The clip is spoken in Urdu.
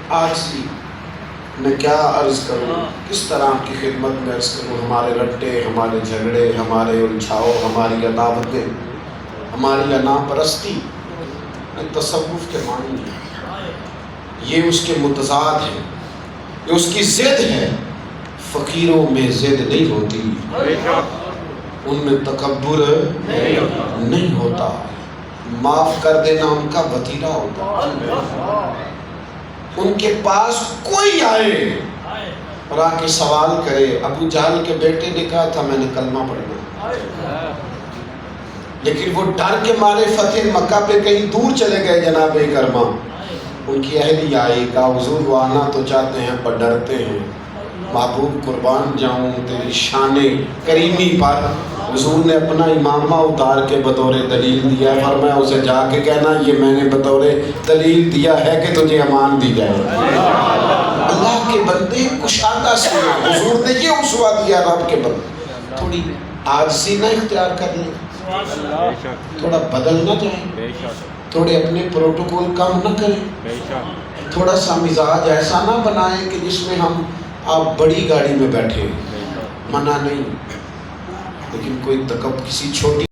آجزی میں کیا عرض کروں، کس طرح کی خدمت میں عرض کروں. ہمارے رٹے، ہمارے جھگڑے، ہمارے الجھاؤ، ہماری عداوتیں، ہماری انا پرستی، یہ تصوف کے معنی ہیں. یہ اس کے متضاد ہیں، یہ اس کی ضد ہے. فقیروں میں ضد نہیں ہوتی، ان میں تکبر نہیں ہوتا. معاف کر دینا ان کا وتیرہ ہوتا. ان کے پاس کوئی آئے اور آ کے سوال کرے، ابو جہل کے بیٹے نے کہا تھا میں نے کلمہ پڑھنا، لیکن وہ ڈر کے مارے فتح مکہ پہ کہیں دور چلے گئے. جناب کرما ان کی اہلیہ آئی، کہا حضور وہ آنا تو چاہتے ہیں پر ڈرتے ہیں. محبوب قربان جاؤں تیری شان کریمی پر. حضور نے اپنا امامہ اتار کے بطور دلیل دیا. فرمایا اسے جا کے کہنا یہ میں نے بطور دلیل دیا ہے کہ تجھے امان دی جائے. اللہ کے بندے کشادہ سے، حضور نے یہ اسوہ دیا رب کے بندے. تھوڑی عاجزی نہ اختیار کر لیں، تھوڑا بدل نہ جائیں، تھوڑے اپنے پروٹوکول کم نہ کریں، تھوڑا سا مزاج ایسا نہ بنائیں کہ جس میں ہم آپ بڑی گاڑی میں بیٹھے. منع نہیں، لیکن کوئی کسی چھوٹی